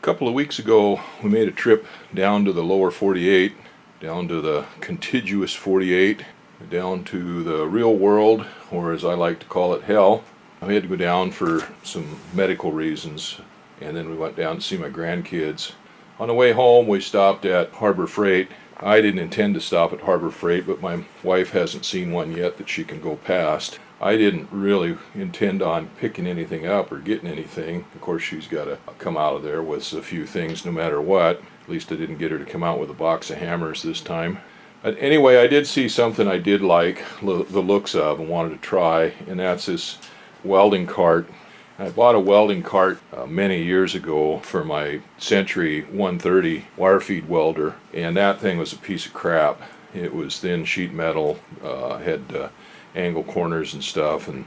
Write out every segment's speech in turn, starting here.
couple of weeks ago we made a trip down to the lower 48, down to the contiguous 48, down to the real world, or as I like to call it, hell. We had to go down for some medical reasons, and then we went down to see my grandkids. On the way home we stopped at Harbor Freight. I didn't intend to stop at Harbor Freight, but my wife hasn't seen one yet that she can go past. I didn't really intend on picking anything up or getting anything. Of course, she's got to come out of there with a few things no matter what. At least I didn't get her to come out with a box of hammers this time. But anyway, I did see something I did like the looks of and wanted to try, and that's this welding cart. I bought a welding cart many years ago for my Century 130 wire feed welder, and that thing was a piece of crap. It was thin sheet metal, had angle corners and stuff, and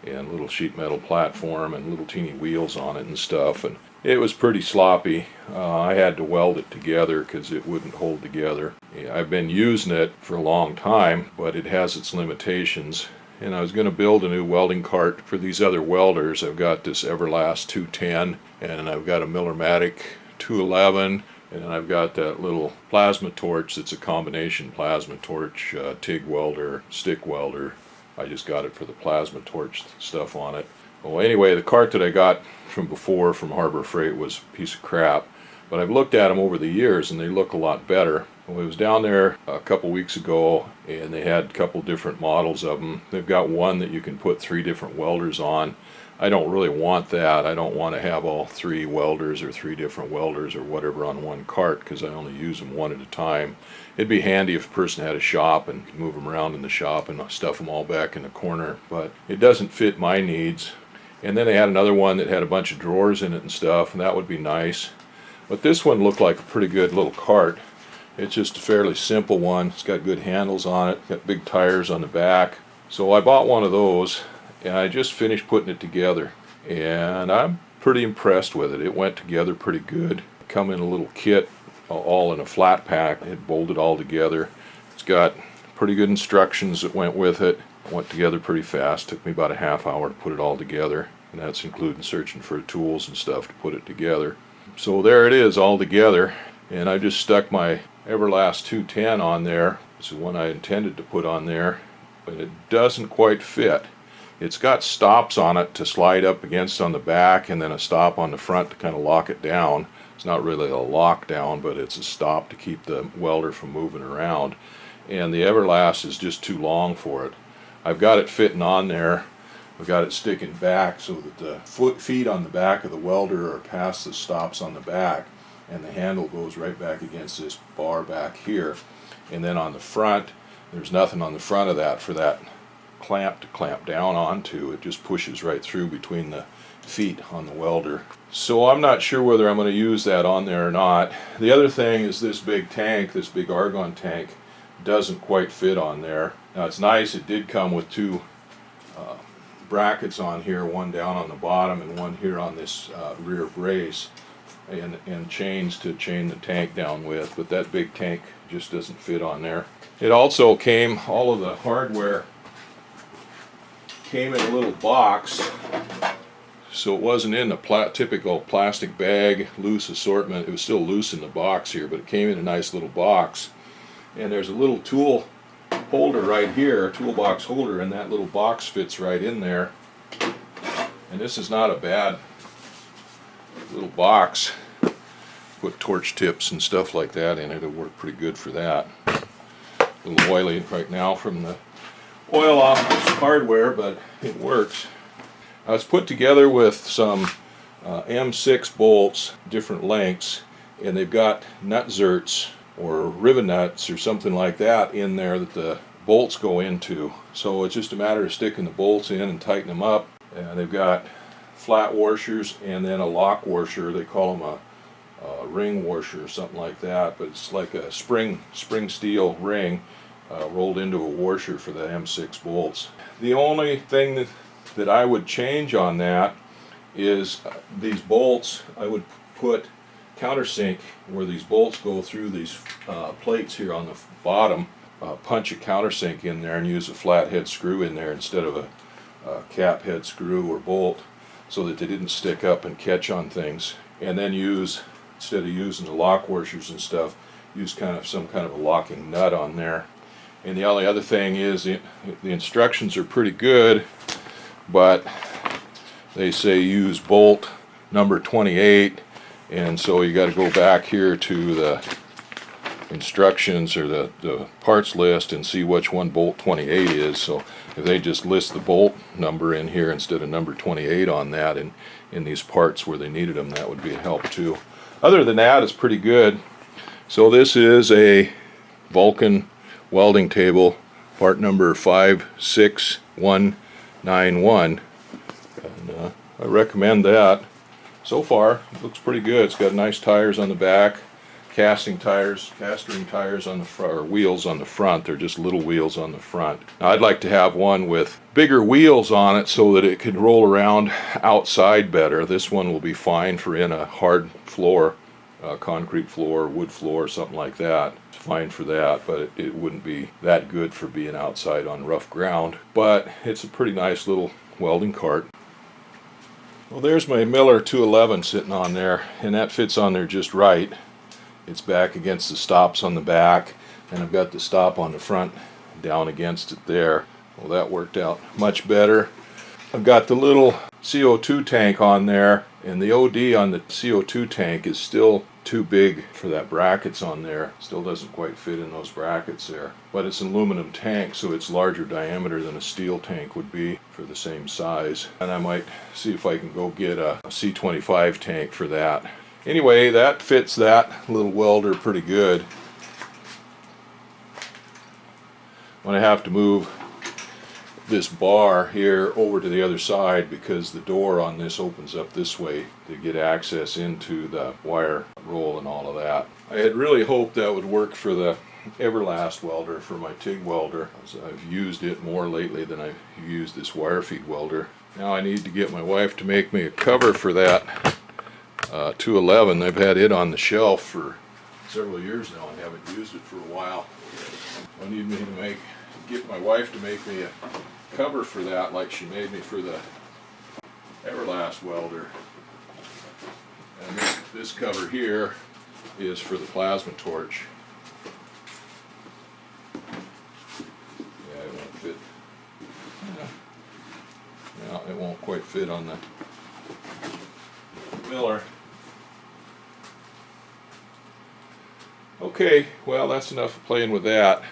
little sheet metal platform and little teeny wheels on it and stuff, and it was pretty sloppy. I had to weld it together because it wouldn't hold together. I've been using it for a long time, but it has its limitations, and I was going to build a new welding cart for these other welders. I've got this Everlast 210, and I've got a Millermatic 211, and I've got that little plasma torch that's a combination plasma torch, TIG welder, stick welder. I just got it for the plasma torch stuff on it. Well, anyway, the cart that I got from before from Harbor Freight was a piece of crap, but I've looked at them over the years and they look a lot better. Well, I was down there a couple weeks ago and they had a couple different models of them. They've got one that you can put 3 different welders on. I don't really want that. I don't want to have all 3 welders or 3 different welders or whatever on one cart, because I only use them one at a time. It'd be handy if a person had a shop and could move them around in the shop and stuff them all back in the corner, but it doesn't fit my needs. And then they had another one that had a bunch of drawers in it and stuff, and that would be nice. But this one looked like a pretty good little cart. It's just a fairly simple one. It's got good handles on it, got big tires on the back. So I bought one of those, and I just finished putting it together, and I'm pretty impressed with it. It went together pretty good. Come in a little kit, all in a flat pack. It bolted all together. It's got pretty good instructions that went with it. It went together pretty fast. Took me about a half hour to put it all together, and that's including searching for tools and stuff to put it together. So there it is all together, and I just stuck my Everlast 210 on there. It's the one I intended to put on there, but it doesn't quite fit. It's got stops on it to slide up against on the back, and then a stop on the front to kind of lock it down. It's not really a lockdown, but it's a stop to keep the welder from moving around. And the Everlast is just too long for it. I've got it fitting on there. I've got it sticking back so that the feet on the back of the welder are past the stops on the back, and the handle goes right back against this bar back here. And then on the front, there's nothing on the front of that for that clamp to clamp down onto. It just pushes right through between the feet on the welder. So I'm not sure whether I'm going to use that on there or not. The other thing is this big tank, this big Argon tank, doesn't quite fit on there. Now it's nice, it did come with 2 brackets on here, one down on the bottom and one here on this rear brace, and chains to chain the tank down with, but that big tank just doesn't fit on there. It also came, all of the hardware came in a little box, so it wasn't in a typical plastic bag, loose assortment. It was still loose in the box here, but it came in a nice little box. And there's a little tool holder right here, a toolbox holder, and that little box fits right in there. And this is not a bad little box. Put torch tips and stuff like that in it. It'll work pretty good for that. A little oily right now from the oil off this hardware, but it works. I was put together with some M6 bolts, different lengths, and they've got nut zerts or rivet nuts or something like that in there that the bolts go into. So it's just a matter of sticking the bolts in and tighten them up. And they've got flat washers and then a lock washer. They call them a ring washer or something like that, but it's like a spring steel ring rolled into a washer for the M6 bolts. The only thing that I would change on that is these bolts. I would put countersink where these bolts go through these plates here on the bottom. Punch a countersink in there and use a flat head screw in there instead of a cap head screw or bolt, so that they didn't stick up and catch on things. And then use instead of using the lock washers and stuff, use some kind of a locking nut on there. And the only other thing is the instructions are pretty good, but they say use bolt number 28, and so you got to go back here to the instructions or the parts list and see which one bolt 28 is. So if they just list the bolt number in here instead of number 28 on that in these parts where they needed them, that would be a help too. Other than that, it's pretty good. So this is a Vulcan welding table, part number 56191, and I recommend that. So far it looks pretty good. It's got nice tires on the back, castering tires on the front, or wheels on the front. They're just little wheels on the front. Now I'd like to have one with bigger wheels on it so that it could roll around outside better. This one will be fine for in a hard floor, concrete floor, wood floor, something like that. It's fine for that, but it wouldn't be that good for being outside on rough ground. But it's a pretty nice little welding cart. Well, there's my Miller 211 sitting on there, and that fits on there just right. It's back against the stops on the back, and I've got the stop on the front down against it there. Well, that worked out much better. I've got the little CO2 tank on there, and the OD on the CO2 tank is still too big for that brackets on there. Still doesn't quite fit in those brackets there. But it's an aluminum tank, so it's larger diameter than a steel tank would be for the same size. And I might see if I can go get a C25 tank for that. Anyway, that fits that little welder pretty good. When I have to move this bar here over to the other side because the door on this opens up this way to get access into the wire roll and all of that. I had really hoped that would work for the Everlast welder, for my TIG welder. I've used it more lately than I've used this wire feed welder. Now I need to get my wife to make me a cover for that 211. I've had it on the shelf for several years now and haven't used it for a while. I need me to get my wife to make me a cover for that like she made me for the Everlast welder. And this cover here is for the plasma torch. Yeah, it won't fit. No, it won't quite fit on the Miller. Okay, well, that's enough of playing with that.